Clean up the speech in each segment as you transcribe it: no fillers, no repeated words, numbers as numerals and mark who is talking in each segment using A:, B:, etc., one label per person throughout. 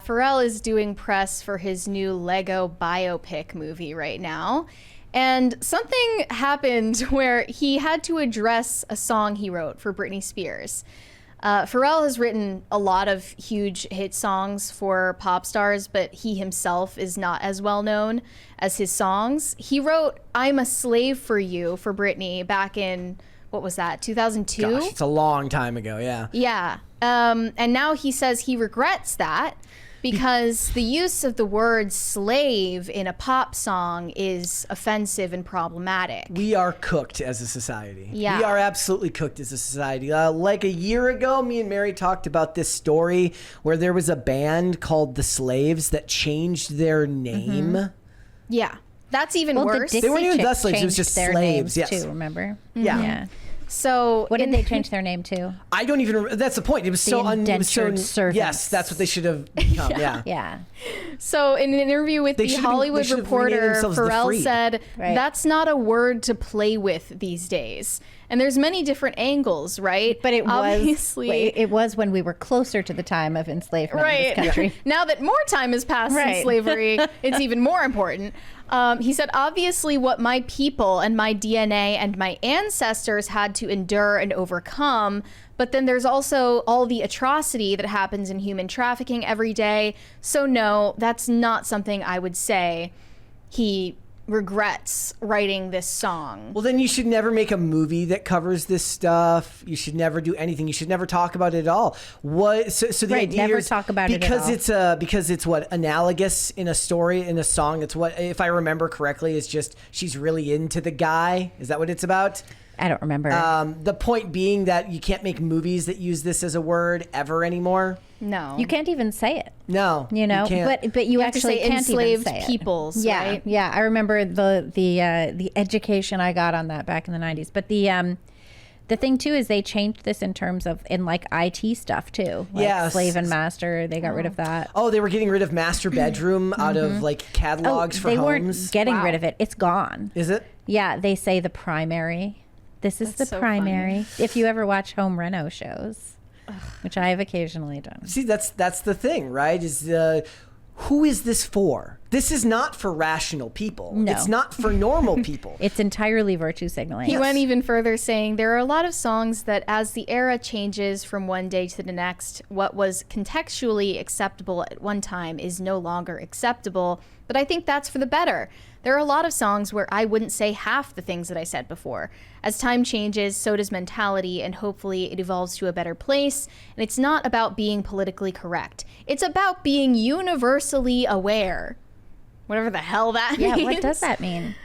A: Pharrell is doing press for his new Lego biopic movie right now. And something happened where he had to address a song he wrote for Britney Spears. Pharrell has written a lot of huge hit songs for pop stars, but he himself is not as well known as his songs. He wrote I'm a Slave for You for Britney back in, what was that, 2002?
B: Gosh, it's a long time ago, yeah.
A: Yeah. And now he says he regrets that because the use of the word slave in a pop song is offensive and problematic.
B: We are cooked as a society.
A: Yeah.
B: We are absolutely cooked as a society. Like a year ago, me and Mary talked about this story where there was a band called The Slaves that changed their name.
A: Mm-hmm. Yeah. That's even worse.
B: They weren't even The Slaves, it was just Slaves. Yes.
C: Too, remember?
B: Yeah.
A: So
C: what did they change their name to?
B: I don't even remember. That's the point. It was
C: Indentured servants.
B: Yes, that's what they should have become.
C: Yeah.
A: So in an interview with The Hollywood Reporter, Pharrell said, that's not a word to play with these days. And there's many different angles, right?
C: But it
A: obviously
C: was when we were closer to the time of enslavement in this country.
A: Now that more time has passed since slavery, it's even more important. He said, obviously what my people and my DNA and my ancestors had to endure and overcome, but then there's also all the atrocity that happens in human trafficking every day. So no, that's not something I would say he regrets writing this song.
B: Well, then you should never make a movie that covers this stuff. You should never do anything. You should never talk about it at all. So the idea
C: never
B: is
C: talk about it
B: because
C: at all.
B: Because it's what analogous in a story, in a song. It's what, if I remember correctly, is just she's really into the guy. Is that what it's about?
C: I don't remember.
B: The point being that you can't make movies that use this as a word ever anymore.
A: No,
C: you can't even say it.
B: No,
C: you know, but you actually can't
A: enslaved
C: even say
A: peoples.
C: Yeah,
A: right?
C: Yeah. I remember the education I got on that back in the 90s. But the thing too is they changed this in terms of in like IT stuff too. Like slave and master, they got rid of that.
B: Oh, they were getting rid of master bedroom out of like catalogs for
C: homes.
B: They
C: weren't getting rid of it. It's gone.
B: Is it?
C: Yeah, they say the primary. This is the primary. Funny. If you ever watch home reno shows, which I have occasionally done.
B: See, that's the thing, right? Is who is this for? This is not for rational people.
C: No.
B: It's not for normal people.
C: It's entirely virtue signaling.
A: He went even further, saying there are a lot of songs that as the era changes from one day to the next, what was contextually acceptable at one time is no longer acceptable. But I think that's for the better. There are a lot of songs where I wouldn't say half the things that I said before. As time changes, so does mentality, and hopefully it evolves to a better place. And it's not about being politically correct. It's about being universally aware. Whatever the hell that means.
C: Yeah, what does that mean?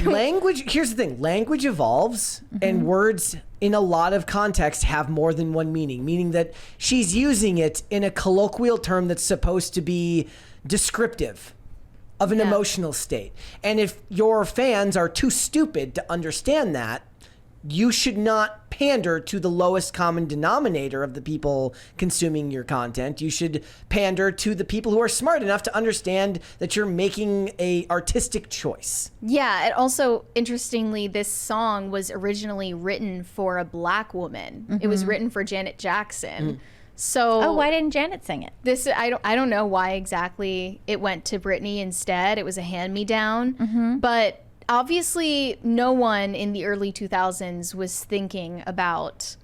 B: Language, here's the thing. Language evolves, and words in a lot of contexts have more than one meaning. Meaning that she's using it in a colloquial term that's supposed to be descriptive of an emotional state. And if your fans are too stupid to understand that, you should not pander to the lowest common denominator of the people consuming your content. You should pander to the people who are smart enough to understand that you're making a artistic choice.
A: Yeah, and also, interestingly, this song was originally written for a black woman. It was written for Janet Jackson. So
C: why didn't Janet sing it?
A: This I don't know why exactly it went to Britney instead. It was a hand-me-down. But obviously no one in the early 2000s was thinking about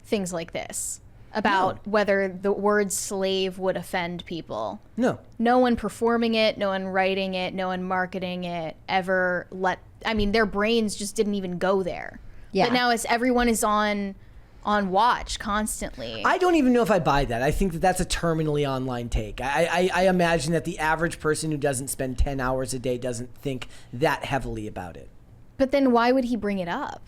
A: things like this, about whether the word slave would offend people. No one performing it, no one writing it, no one marketing it ever their brains just didn't even go there. But now everyone is on watch constantly.
B: I don't even know if I buy that. I think that that's a terminally online take. I imagine that the average person who doesn't spend 10 hours a day doesn't think that heavily about it.
A: But then why would he bring it up?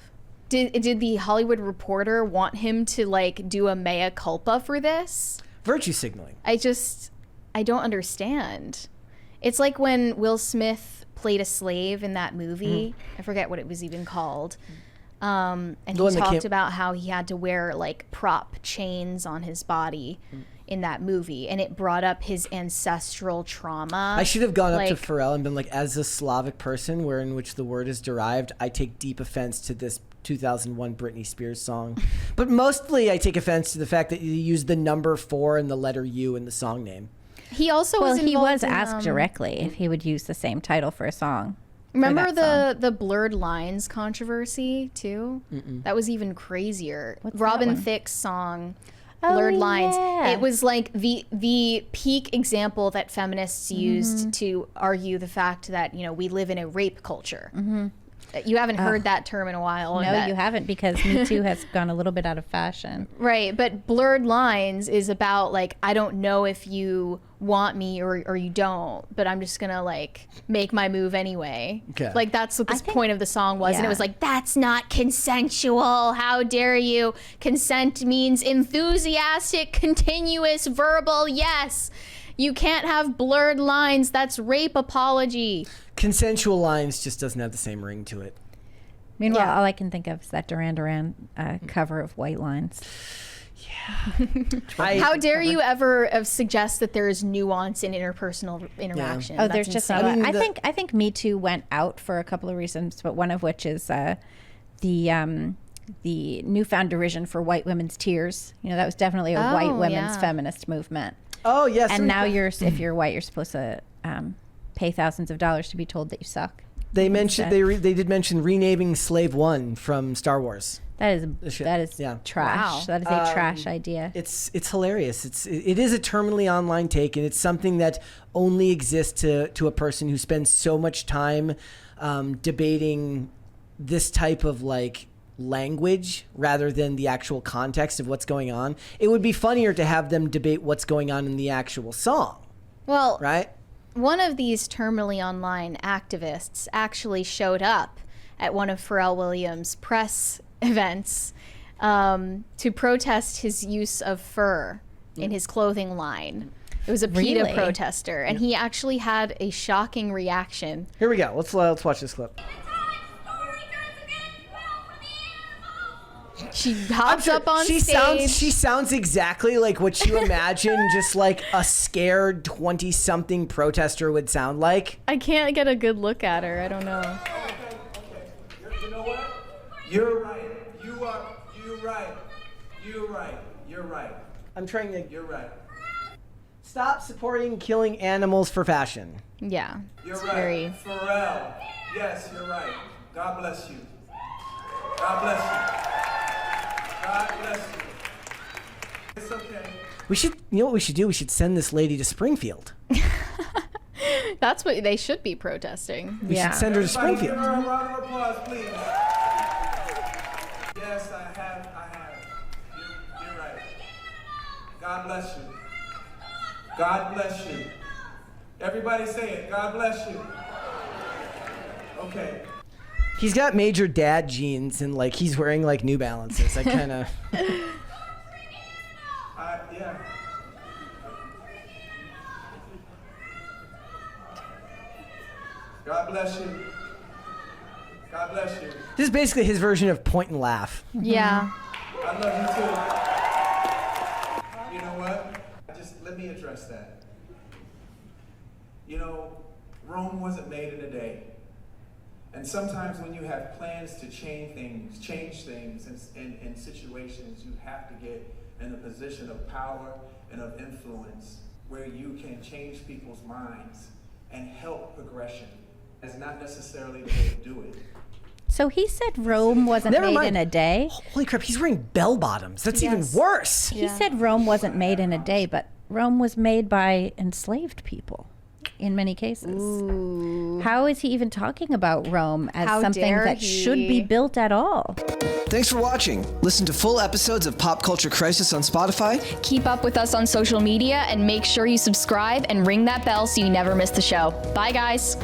A: Did the Hollywood Reporter want him to do a mea culpa for this?
B: Virtue signaling.
A: I don't understand. It's like when Will Smith played a slave in that movie. I forget what it was even called. And he talked about how he had to wear prop chains on his body in that movie, and it brought up his ancestral trauma.
B: I should have gone up to Pharrell and been like, as a Slavic person in which the word is derived, I take deep offense to this 2001 Britney Spears song. But mostly I take offense to the fact that you use the number 4 and the letter U in the song name.
A: He also
C: Well,
A: was
C: he
A: involved
C: was
A: in,
C: asked directly if he would use the same title for a song.
A: Remember
C: that
A: the blurred lines controversy too? That was even crazier.
C: What's that
A: Robin
C: one?
A: Thicke's song
C: Oh,
A: Blurred Lines.
C: yeah.
A: It was like the peak example that feminists used to argue the fact that, you know, we live in a rape culture. You haven't heard that term in a while.
C: No, you haven't, because Me Too has gone a little bit out of fashion.
A: Right, but Blurred Lines is about, like, I don't know if you want me or you don't, but I'm just gonna, like, make my move anyway.
B: Okay.
A: Like, that's what this point of the song was. And it
C: Yeah.
A: was like, that's not consensual. How dare you? Consent means enthusiastic, continuous, verbal yes. You can't have blurred lines. That's rape apology.
B: Consensual lines just doesn't have the same ring to it.
C: Meanwhile,
A: Yeah.
C: all I can think of is that Duran Duran cover of White Lines.
A: How dare you ever suggest that there is nuance in interperstional interaction?
C: Oh,
A: That's
C: there's just
A: insane.
C: not. I think Me Too went out for a couple of reasons, but one of which is the newfound derision for white women's tears. You know, that was definitely a white
A: Oh,
C: women's
A: yeah.
C: feminist movement.
B: Oh, yes.
C: And now if you're white, you're supposed to pay thousands of dollars to be told that you suck.
B: They mentioned they did mention renaming Slave One from Star Wars.
C: That is
B: Yeah.
C: trash.
A: Wow.
C: That is a trash idea.
B: It's hilarious. It is a terminally online take, and it's something that only exists to a person who spends so much time debating this type of like language rather than the actual context of what's going on. It would be funnier to have them debate what's going on in the actual song,
A: Well,
B: right?
A: one of these terminally online activists actually showed up at one of Pharrell Williams' press events to protest his use of fur in his clothing line. It was a PETA
C: Really?
A: protester, and he actually had a shocking reaction.
B: Here we go. Let's watch this clip.
A: She hops up on
B: she
A: stage.
B: sounds exactly like what you imagine just like a scared 20-something protester would sound like.
A: I can't get a good look at her. I don't know.
D: Okay. You know what? You're right. You're right. You're right.
B: I'm trying to
D: You're right.
B: stop supporting killing animals for fashion.
A: Yeah.
D: You're
A: It's
D: right.
A: very.
D: Pharrell. Yes, you're right. God bless you. God bless you. God bless you. It's okay.
B: You know what we should do? We should send this lady to Springfield.
A: That's what they should be protesting.
B: We should send her to
D: Everybody
B: Springfield.
D: give her a round of applause, please. Yes, I have. You're right. God bless you. God bless you. Everybody say it. God bless you. Okay.
B: He's got major dad jeans and like he's wearing like New Balances. I kind of.
D: Yeah. God bless you. God bless you.
B: This is basically his version of point and laugh.
A: Yeah.
D: I love you too. You know what? Let me address that. You know, Rome wasn't made in a day. And sometimes when you have plans to change things in situations, you have to get in a position of power and of influence where you can change people's minds and help progression. It's not necessarily the way to do it.
C: So he said Rome wasn't
B: Never
C: made
B: mind.
C: in a day.
B: Holy crap, he's wearing bell bottoms. That's even worse.
C: He said Rome wasn't made in a day, but Rome was made by enslaved people in many cases.
A: Ooh.
C: How is he even talking about Rome as
A: How
C: something
A: dare
C: that should
A: he?
C: be built at all?
E: Thanks for watching. Listen to full episodes of Pop Culture Crisis on Spotify.
F: Keep up with us on social media and make sure you subscribe and ring that bell so you never miss the show. Bye, guys.